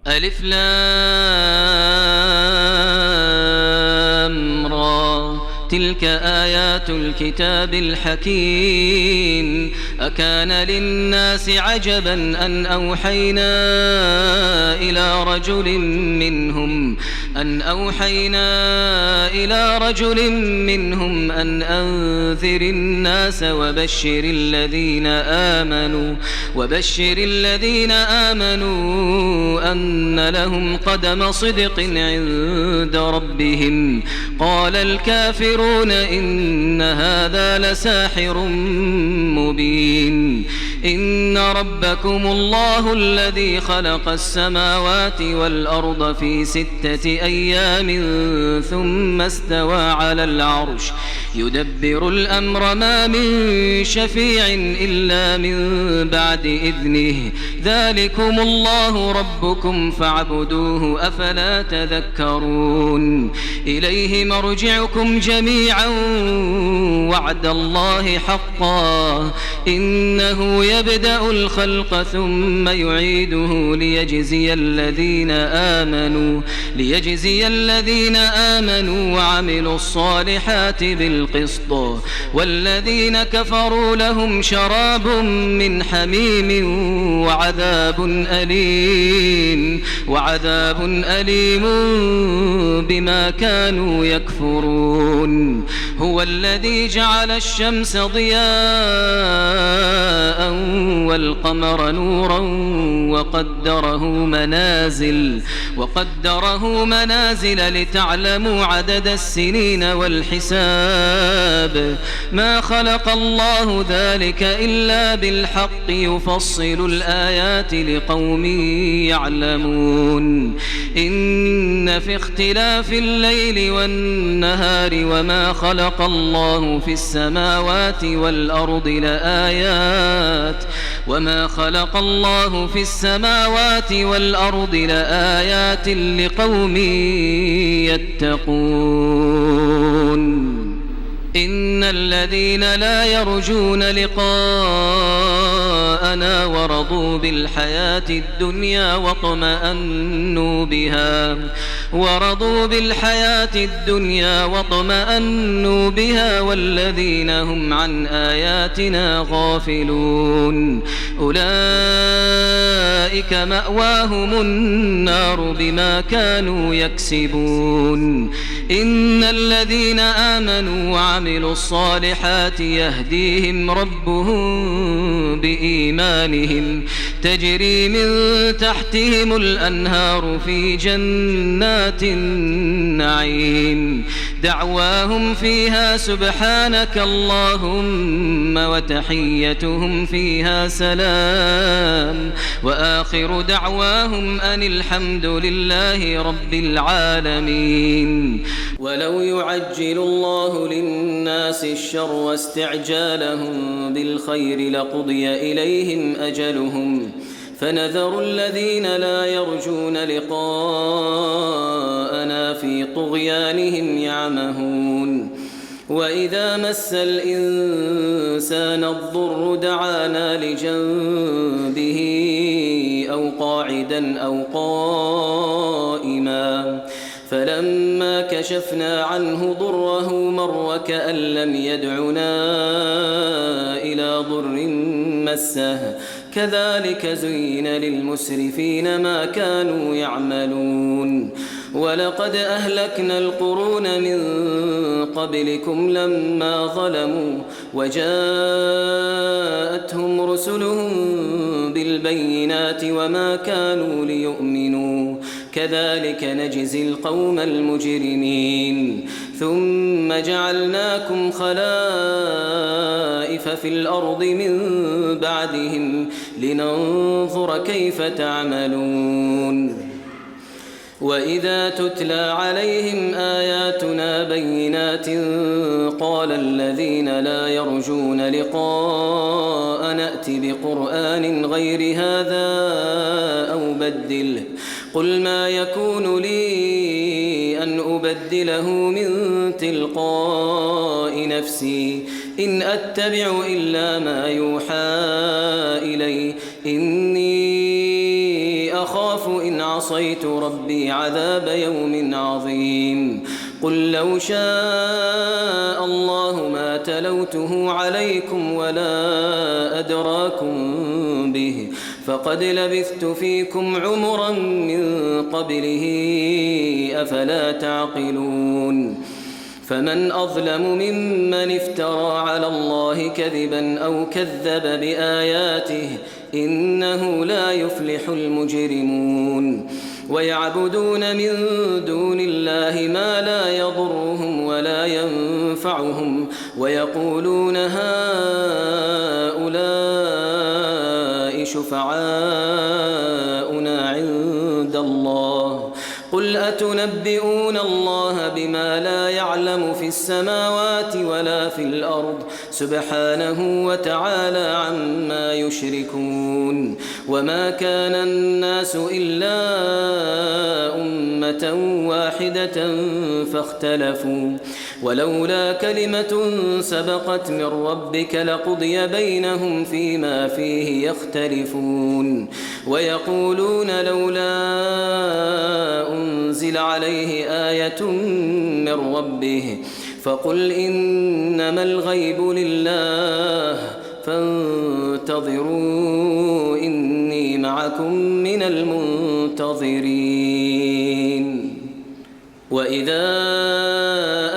ألف لام را تلك آيات الكتاب الحكيم أكان للناس عجبا أن أوحينا إلى رجل منهم أن أنذر الناس وبشر الذين آمنوا أن لهم قدم صدق عند ربهم. قال الكافرون إن هذا لساحر مبين. إن ربكم الله الذي خلق السماوات والأرض في 6 أيام ثم استوى على العرش يدبر الأمر ما من شفيع إلا من بعد إذنه ذلكم الله ربكم فاعبدوه أفلا تذكرون. إليه مرجعكم جميعا وعد الله حقا إنه يبدأ الخلق ثم يعيده ليجزي الذين آمنوا وعملوا الصالحات بالقسط والذين كفروا لهم شراب من حميم وعذاب أليم بما كانوا يكفرون. هو الذي جعل الشمس ضياء والقمر نورا وقدره منازل لتعلموا عدد السنين والحساب. ما خلق الله ذلك إلا بالحق يفصل الآيات لقوم يعلمون. إن في اختلاف الليل والنهار وما خلق الله في السماوات والأرض لآيات لقوم يتقون. إن الذين لا يرجون لقاءنا ورضوا بالحياة الدنيا واطمأنوا بها والذين هم عن آياتنا غافلون أولئك مأواهم النار بما كانوا يكسبون. إن الذين آمنوا وعملوا الصالحات يهديهم ربهم بإيمانهم تجري من تحتهم الأنهار في جنات النعيم دعواهم فيها سبحانك اللهم وتحيتهم فيها سلام وآخر دعواهم أن الحمد لله رب العالمين. ولو يعجل الله للناس الشر واستعجالهم بالخير لقضي إليهم أجلهم فنذر الذين لا يرجون لقاءنا في طغيانهم يعمهون. وإذا مس الإنسان الضر دعانا لجنبه أو قاعدا أو قائما فلما كشفنا عنه ضره مر كأن لم يدعنا إلى ضر مسه كذلك زين للمسرفين ما كانوا يعملون. ولقد أهلكنا القرون من قبلكم لما ظلموا وجاءتهم رسلهم بالبينات وما كانوا ليؤمنوا كذلك نجزي القوم المجرمين. ثم جعلناكم خلائف في الأرض من بعدهم لننظر كيف تعملون. وإذا تتلى عليهم آياتنا بينات قال الذين لا يرجون لقاء نأت بقرآن غير هذا أو بدله قل ما يكون لي أن أبدله من تلقاء نفسي إن أتبع إلا ما يوحى إلي إني أخاف إن عصيت ربي عذاب يوم عظيم قل لو شاء الله ما تلوته عليكم ولا أدراكم به فقد لبثت فيكم عمرا من قبله أفلا تعقلون فمن أظلم ممن افترى على الله كذبا أو كذب بآياته إنه لا يفلح المجرمون ويعبدون من دون الله ما لا يضرهم ولا ينفعهم ويقولون هؤلاء شفعاؤنا عند الله قل أتنبئون الله بما لا يعلم في السماوات ولا في الأرض سبحانه وتعالى عما يشركون وما كان الناس إلا أمة واحدة فاختلفوا ولولا كلمة سبقت من ربك لقضي بينهم فيما فيه يختلفون ويقولون لولا أنزل عليه آية من ربه فقل إنما الغيب لله فانتظروا إني معكم من المنتظرين وإذا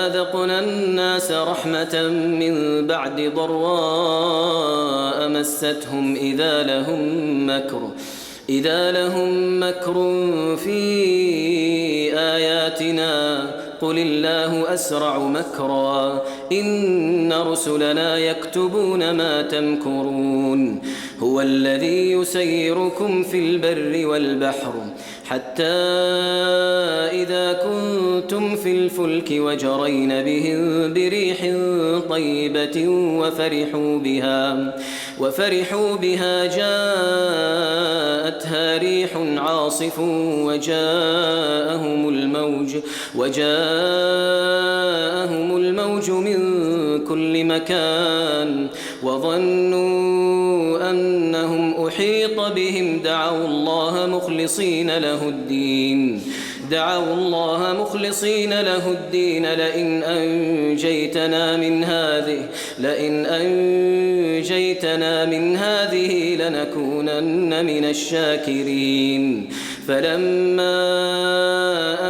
أذقنا الناس رحمة من بعد ضراء مستهم إذا لهم مكر في آياتنا قل الله أسرع مكرا إن رسلنا يكتبون ما تمكرون هو الذي يسيركم في البر والبحر حتى إذا كنتم في الفلك وجرين بهم بريح طيبة وفرحوا بها جاءتها ريح عاصف وجاءهم الموج من كل مكان وظنوا أنهم أحيط بهم دعوا الله مخلصين له الدين لئن أنجيتنا من هذه لنكونن من الشاكرين فلما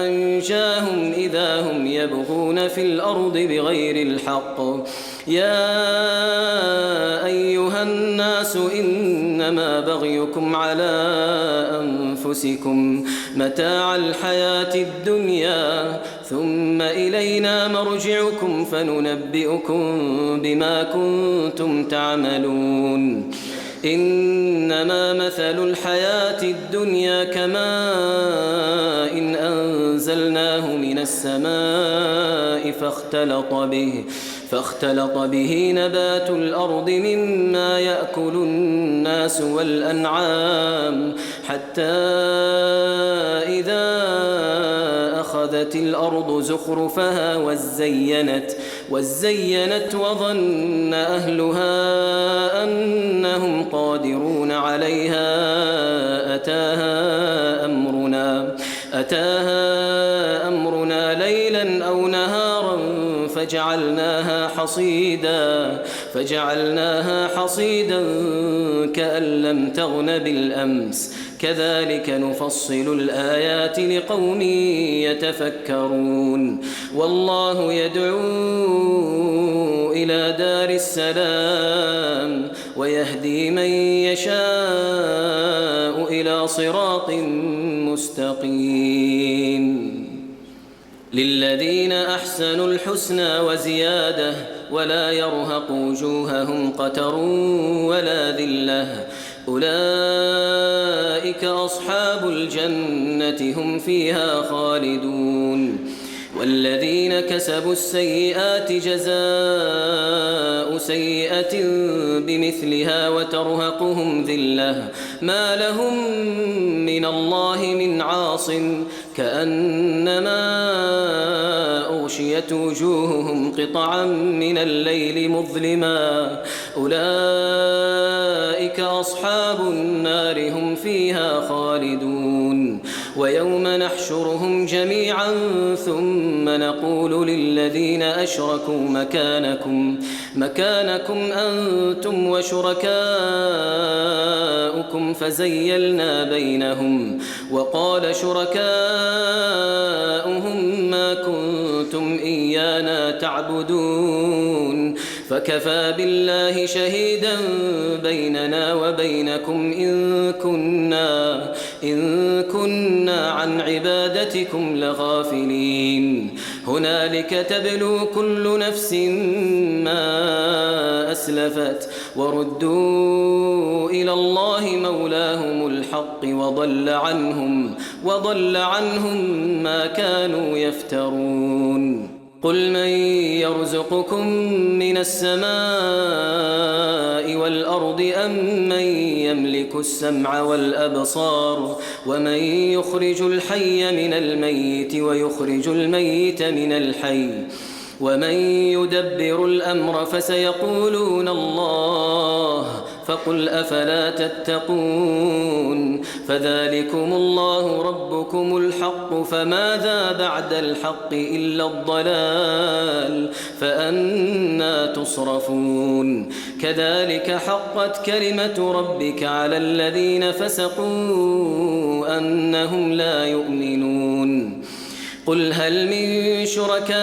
أنجاهم إذا هم يبغون في الأرض بغير الحق يا أيها الناس إنما بغيكم على أنفسكم متاع الحياة الدنيا ثم إلينا مرجعكم فننبئكم بما كنتم تعملون إنما مثل الحياة الدنيا كماء إن أنزلناه من السماء فاختلط به نبات الأرض مما يأكل الناس والأنعام حتى إذا أخذت الأرض زخرفها وزينت وظن أهلها أنهم قادرون عليها أتاها أمرنا ليلا أو نهارا فجعلناها حصيدا كأن لم تغن بالأمس كذلك نفصل الآيات لقوم يتفكرون والله يدعو إلى دار السلام ويهدي من يشاء إلى صراط مستقيم للذين أحسنوا الحسنى وزيادة ولا يرهق وجوههم قتر ولا ذلة أولئك أصحاب الجنة هم فيها خالدون والذين كسبوا السيئات جزاء سيئة بمثلها وترهقهم ذلة ما لهم من الله من عاصم كأنما أغشيت وجوههم قطعا من الليل مظلما أولئك أصحاب النار هم فيها خالدون ويوم نحشرهم جميعا ثم نقول للذين أشركوا مكانكم أنتم وشركاؤكم فزيلنا بينهم وقال شركاؤهم ما كنتم إيانا تعبدون فكفى بالله شهيدا بيننا وبينكم إن كنا عن عبادتكم لغافلين هنالك تبلو كل نفس ما أسلفت وردوا إلى الله مولاهم الحق وضل عنهم ما كانوا يفترون قل من يرزقكم من السماء والأرض أم من يملك السمع والأبصار ومن يخرج الحي من الميت ويخرج الميت من الحي ومن يدبر الأمر فسيقولون الله فقل أفلا تتقون فذلكم الله ربكم الحق فماذا بعد الحق إلا الضلال فأنى تصرفون كذلك حقت كلمة ربك على الذين فسقوا أنهم لا يؤمنون قل هل من شركائكم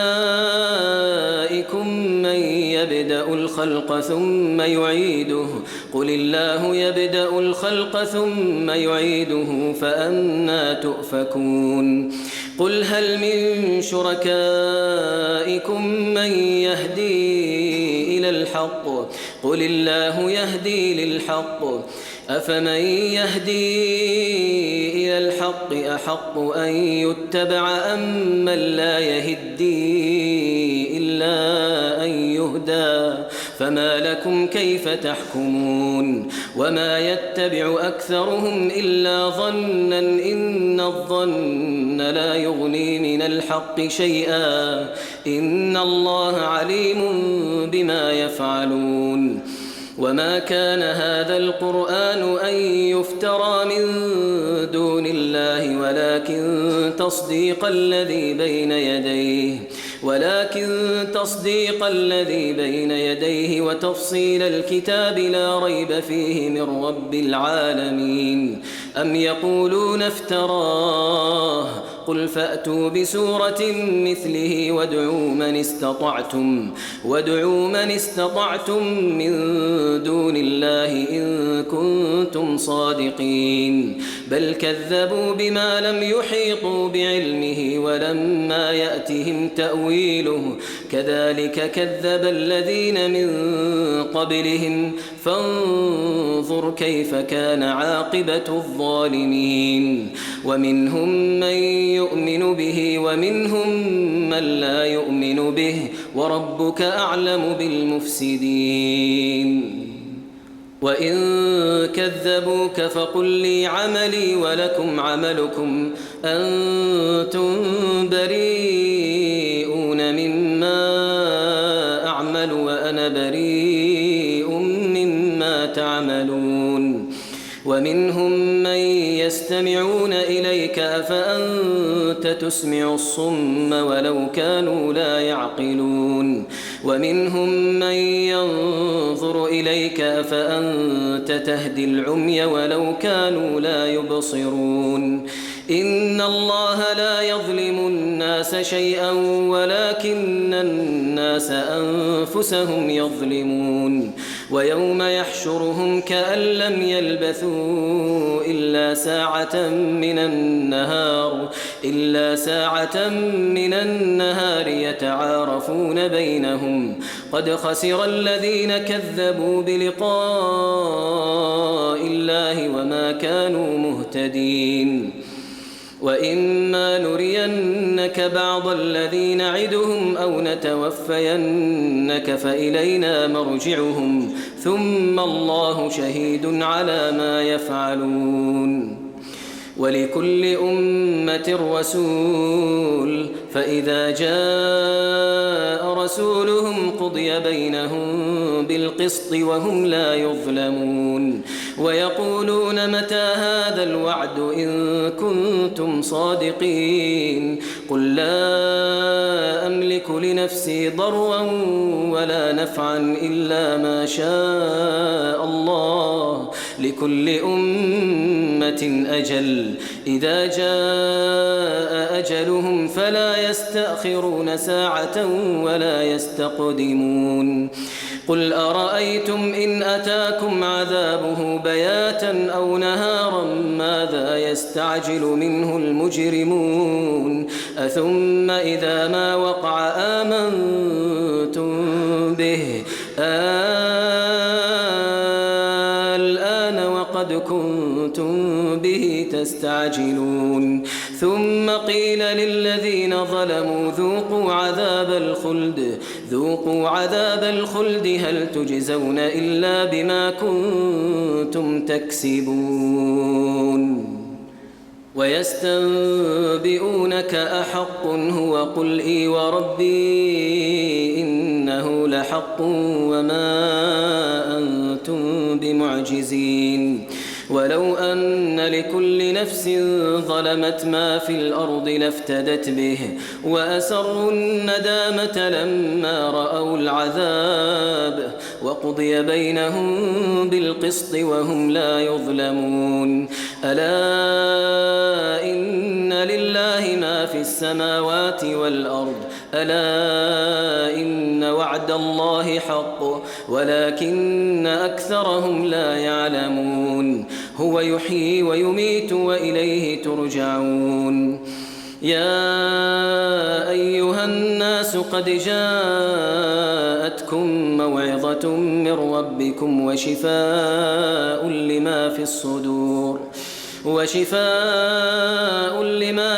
من يبدأ الخلق ثم يعيده قل الله يبدأ الخلق ثم يعيده فأنى تؤفكون قل هل من شركائكم من يهدي إلى الحق قل الله يهدي للحق أفمن يهدي إلى الحق أحق أن يتبع أم من لا يهدي إلا أن يهدى فما لكم كيف تحكمون وما يتبع أكثرهم إلا ظنا إن الظن لا يغني من الحق شيئا إن الله عليم بما يفعلون وما كان هذا القرآن أن يفترى من دون الله ولكن تصديق الذي بين يديه وتفصيل الكتاب لا ريب فيه من رب العالمين أم يقولون افتراه قل فأتوا بسورة مثله وادعوا من استطعتم من دون الله إن كنتم صادقين بل كذبوا بما لم يحيطوا بعلمه ولما يأتهم تأويله كذلك كذب الذين من قبلهم فانظر كيف كان عاقبة الظالمين ومنهم من يؤمن به ومنهم من لا يؤمن به وربك أعلم بالمفسدين وإن كذبوك فقل لي عملي ولكم عملكم أنتم بريئون مما أعمل وأنا بريء مما تعملون ومنهم من يستمعون إليك أفأنت تسمع الصم ولو كانوا لا يعقلون ومنهم من ينظر إليك أفأنت تهدي العمي ولو كانوا لا يبصرون إن الله لا يظلم الناس شيئا ولكن الناس أنفسهم يظلمون ويوم يحشرهم كأن لم يلبثوا إلا ساعة من النهار يتعارفون بينهم قد خسر الذين كذبوا بلقاء الله وما كانوا مهتدين وإما نرينك بعض الذي نعدهم أو نتوفينك فإلينا مرجعهم ثم الله شهيد على ما يفعلون ولكل أمة أمة رسول فإذا جاء رسولهم قضي بينهم بالقسط وهم لا يظلمون ويقولون متى هذا الوعد إن كنتم صادقين قل لا أملك لنفسي ضرا ولا نفعا إلا ما شاء الله لكل أمة أجل إذا جاء أجلهم فلا يستأخرون ساعة ولا يستقدمون قل أرأيتم إن أتاكم عذابه بياتا أو نهارا ماذا يستعجل منه المجرمون أثم إذا ما وقع آمنتم به الآن وقد كنتم به تستعجلون ثم قيل للذين ظلموا ذوقوا عذاب الخلد هل تجزون إلا بما كنتم تكسبون ويستنبئونك أحق هو قل إي وربي إنه لحق وما أنتم بمعجزين ولو أن لكل نفس ظلمت ما في الأرض لافتدت به وأسروا الندامة لما رأوا العذاب وقضي بينهم بالقسط وهم لا يظلمون ألا إن لله ما في السماوات والأرض ألا إن وعد الله حق ولكن أكثرهم لا يعلمون هو يحيي ويميت وإليه ترجعون يا أيها الناس قد جاءتكم موعظة من ربكم وشفاء لما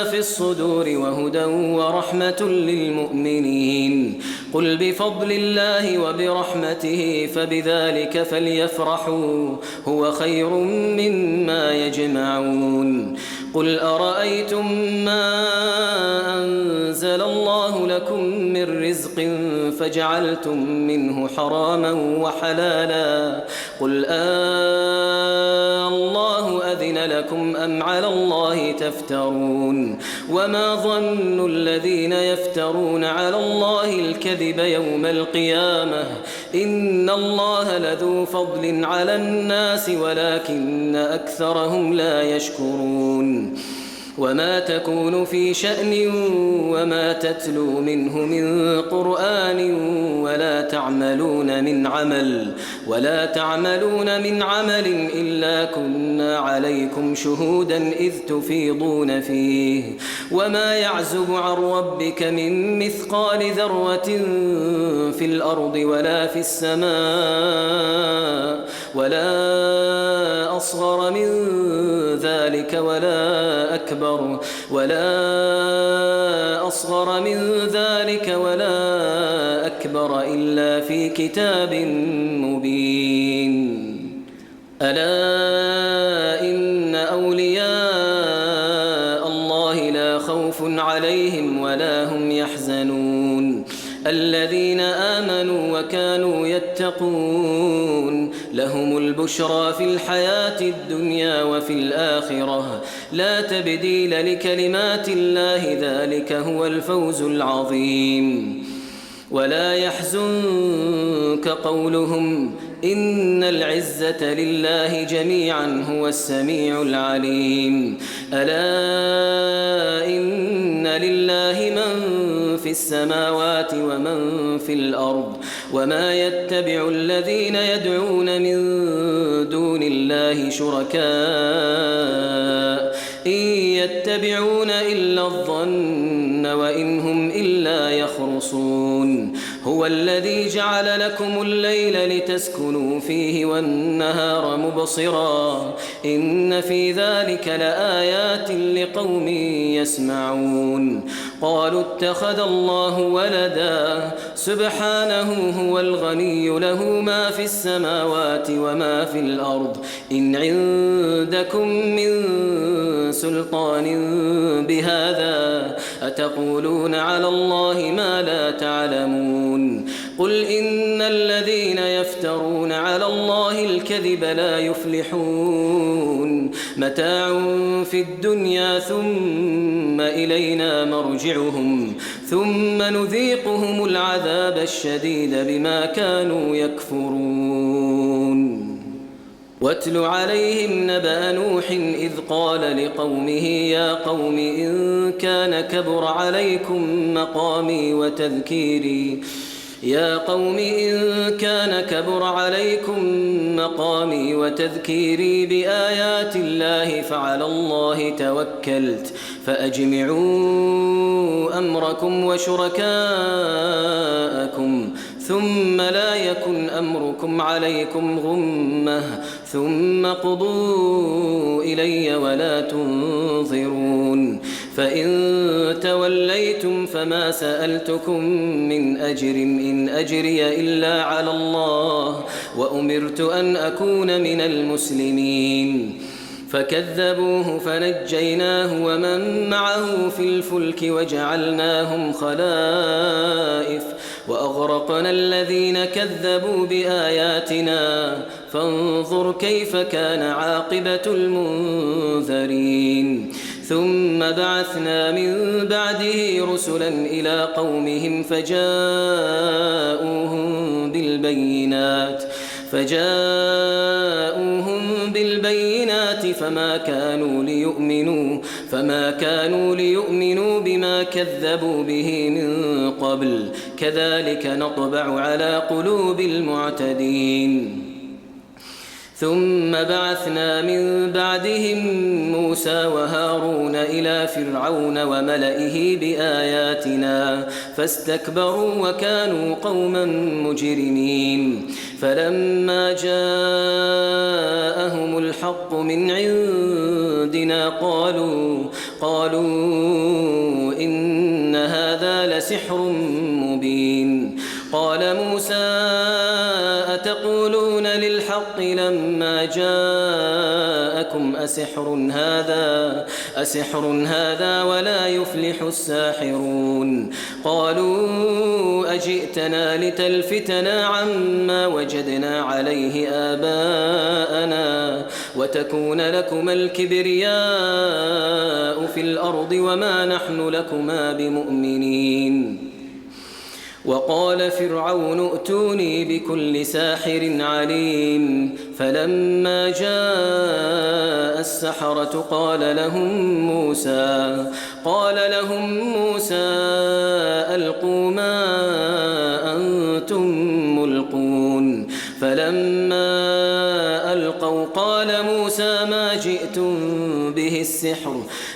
في الصدور وهدى ورحمة للمؤمنين قل بفضل الله وبرحمته فبذلك فليفرحوا هو خير مما يجمعون قل أرأيتم ما أنزل الله لكم من رزق فجعلتم منه حراما وحلالا قل الله أذن لكم أم على الله تفترون وما ظن الذين يفترون على الله الكذب يوم القيامة إن الله لذو فضل على الناس ولكن أكثرهم لا يشكرون وما تكون في شأن وما تتلو منه من قرآن ولا تعملون من عمل إلا كنا عليكم شهودا إذ تفيضون فيه وما يعزب عن ربك من مثقال ذرة في الأرض ولا في السماء ولا أصغر من ذلك ولا أكبر إلا في كتاب مبين ألا إن أولياء الله لا خوف عليهم ولا هم يحزنون الذين آمنوا وكانوا يتقون لهم البشرى في الحياة الدنيا وفي الآخرة لا تبديل لكلمات الله ذلك هو الفوز العظيم ولا يحزنك قولهم إن العزة لله جميعا هو السميع العليم ألا إن لله من في السماوات ومن في الأرض وما يتبع الذين يدعون من دون الله شركاء إن يتبعون إلا الظن وإن هم إلا يخرصون هو الذي جعل لكم الليل لتسكنوا فيه والنهار مبصرا إن في ذلك لآيات لقوم يسمعون قالوا اتخذ الله ولدا سبحانه هو الغني له ما في السماوات وما في الأرض إن عندكم من سلطان بهذا أتقولون على الله ما لا تعلمون قل إن الذين يفترون على الله الكذب لا يفلحون متاع في الدنيا ثم إلينا مرجعهم ثم نذيقهم العذاب الشديد بما كانوا يكفرون واتل عليهم نبأ نوح إذ قال لقومه يا قوم إن كان كبر عليكم مقامي وتذكيري بآيات الله فعلى الله توكلت فأجمعوا أمركم وشركاءكم ثم لا يكن أمركم عليكم غمة ثم قضوا إلي ولا تنظرون فإن توليتم فما سألتكم من أجر إن أجري إلا على الله وأمرت أن أكون من المسلمين فكذبوه فنجيناه ومن معه في الفلك وجعلناهم خلائف وأغرقنا الذين كذبوا بآياتنا فانظر كيف كان عاقبة المنذرين ثم بعثنا من بعده رسلا إلى قومهم فجاءوهم بالبينات فما كانوا ليؤمنوا بما كذبوا به من قبل كذلك نطبع على قلوب المعتدين ثم بعثنا من بعدهم موسى وهارون إلى فرعون وملئه بآياتنا فاستكبروا وكانوا قوما مجرمين فلما جاءهم الحق من عندنا قالوا إن هذا لسحر مبين قال موسى أتقولون للحق لما جاءكم أسحر هذا ولا يفلح الساحرون قالوا أجئتنا لتلفتنا عما وجدنا عليه آباءنا وتكون لكما الكبرياء في الأرض وما نحن لكما بمؤمنين وقال فرعون ائتوني بكل ساحر عليم فلما جاء السحرة قال لهم موسى ألقوا ما أنتم ملقون فلما ألقوا قال موسى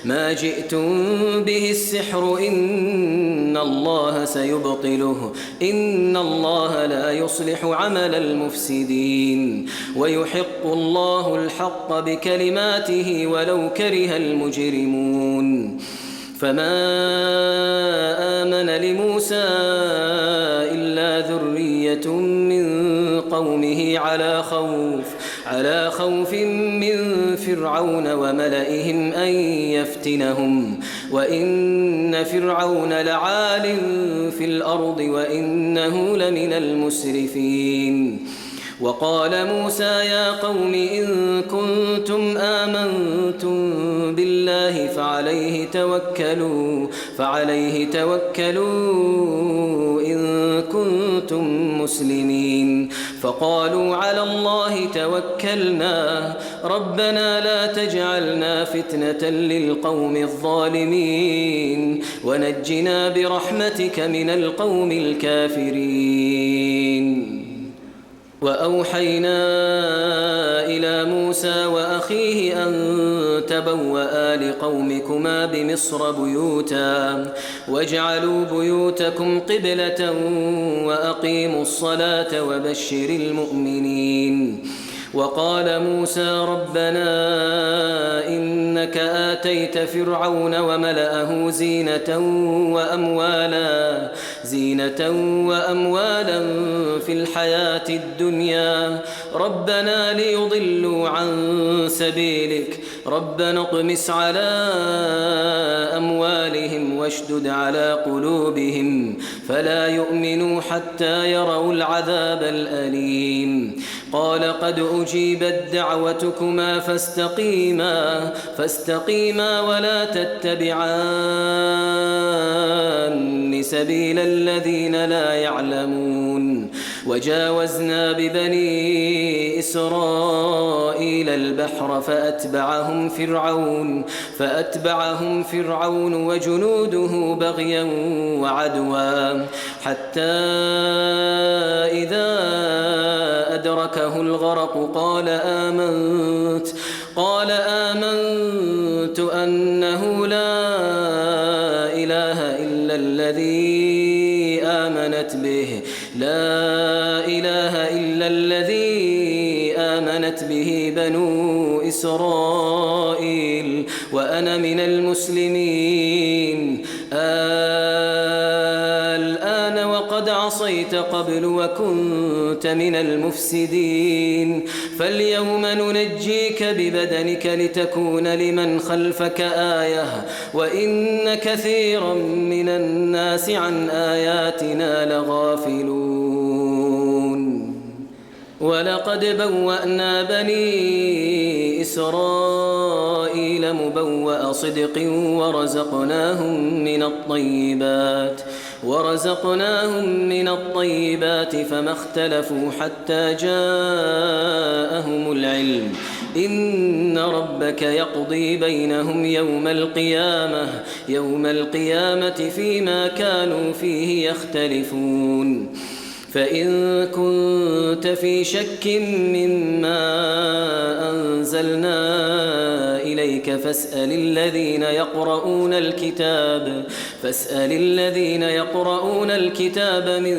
ما جئتم به السحر إن الله سيبطله إن الله لا يصلح عمل المفسدين ويحق الله الحق بكلماته ولو كره المجرمون فما آمن لموسى إلا ذرية من قومه على خوف من فرعون وملئهم أن يفتنهم وإن فرعون لعال في الأرض وإنه لمن المسرفين وقال موسى يا قوم إن كنتم آمنتم بالله فعليه توكلوا إن كنتم مسلمين فقالوا على الله توكلنا ربنا لا تجعلنا فتنة للقوم الظالمين ونجنا برحمتك من القوم الكافرين وأوحينا إلى موسى وأخيه أن تبوأ لقومكما بمصر بيوتا واجعلوا بيوتكم قبلة وأقيموا الصلاة وبشر المؤمنين وقال موسى ربنا إنك آتيت فرعون وملأه زينة وأموالا في الحياة الدنيا ربنا ليضلوا عن سبيلك ربنا اطمس على أموالهم واشدد على قلوبهم فلا يؤمنوا حتى يروا العذاب الأليم قال قد أجيبت دعوتكما فاستقيما ولا تتبعان سبيل الذين لا يعلمون وجاوزنا ببني إسرائيل البحر فأتبعهم فرعون وجنوده بغيا وعدوا حتى إذا أدركه الغرق قال آمنت أنه لا إله إلا الذي آمنت به بنو إسرائيل وأنا من المسلمين الآن وقد عصيت قبل وكنت من المفسدين فاليوم ننجيك ببدنك لتكون لمن خلفك آية وإن كثيرا من الناس عن آياتنا لغافلون ولقد بوأنا بني إسرائيل مبوأ صدق ورزقناهم من الطيبات فما اختلفوا حتى جاءهم العلم إن ربك يقضي بينهم يوم القيامة فيما كانوا فيه يختلفون فإن كنت في شك مما أنزلنا إليك فاسأل الذين يقرؤون الكتاب من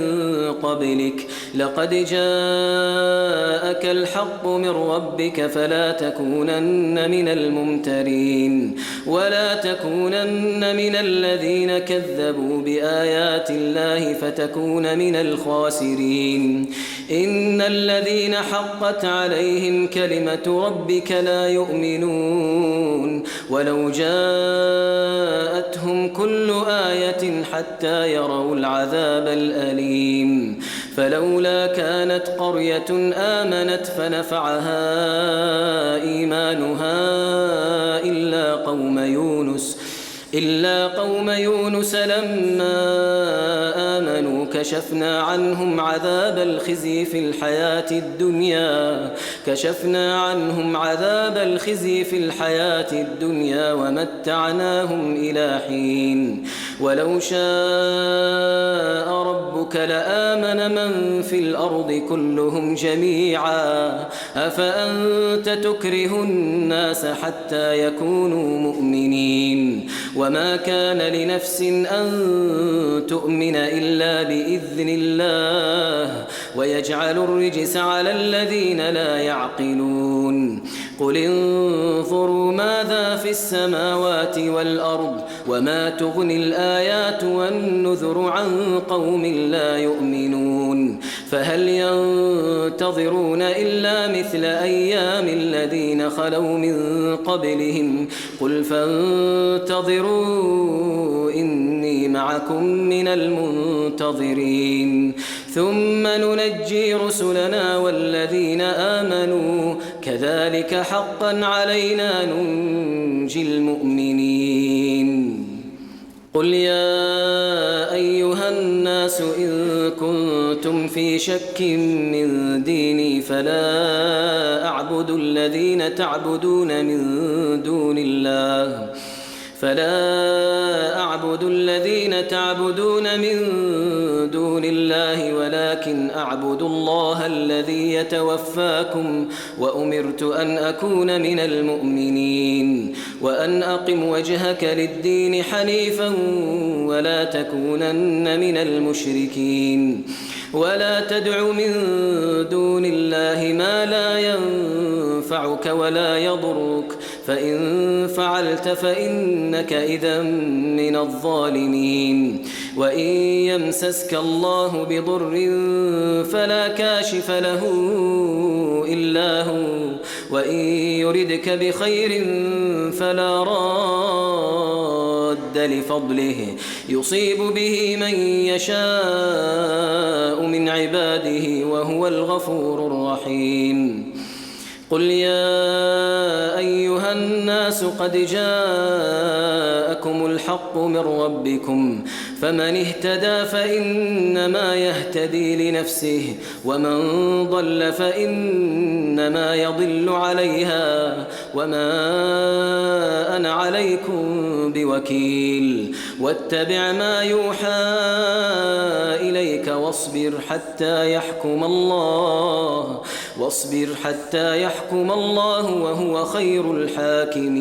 قبلك لقد جاءك الحق من ربك فلا تكونن من الممترين ولا تكونن من الذين كذبوا بآيات الله فتكون من الخاسرين إن الذين حقت عليهم كلمة ربك لا يؤمنون ولو جاءتهم كل آية حتى يروا العذاب الأليم فلولا كانت قرية آمنت فنفعها إيمانها إلا قوم يونس لما آمنوا كشفنا عنهم عذاب الخزي في الحياة الدنيا ومتعناهم إلى حين ولو شاء ربك لآمن من في الأرض كلهم جميعا أفأنت تكره الناس حتى يكونوا مؤمنين وما كان لنفس أن تؤمن إلا بإذن الله ويجعل الرجس على الذين لا يعقلون قل انظروا ماذا في السماوات والأرض وما تغني الآيات والنذر عن قوم لا يؤمنون فهل ينتظرون إلا مثل أيام الذين خلوا من قبلهم قل فانتظروا إني معكم من المنتظرين ثم ننجي رسلنا والذين آمنوا كذلك حقا علينا ننجي المؤمنين قل يا أيها الناس إن كنتم في شك من ديني فلا أعبد الذين تعبدون من دون الله ولكن أعبد الله الذي يتوفاكم وأمرت أن أكون من المؤمنين وأن أقم وجهك للدين حنيفا ولا تكونن من المشركين ولا تدع من دون الله ما لا ينفعك ولا يضرك فإن فعلت فإنك إذا من الظالمين وإن يمسسك الله بضر فلا كاشف له إلا هو وإن يردك بخير فلا راد لفضله يصيب به من يشاء من عباده وهو الغفور الرحيم قل يا أيها الناس قد جاءكم الحق من ربكم فمن اهتدى فإنما يهتدي لنفسه ومن ضل فإنما يضل عليها وما أنا عليكم بوكيل واتبع ما يوحى إليك واصبر حتى يحكم الله وهو خير الحاكمين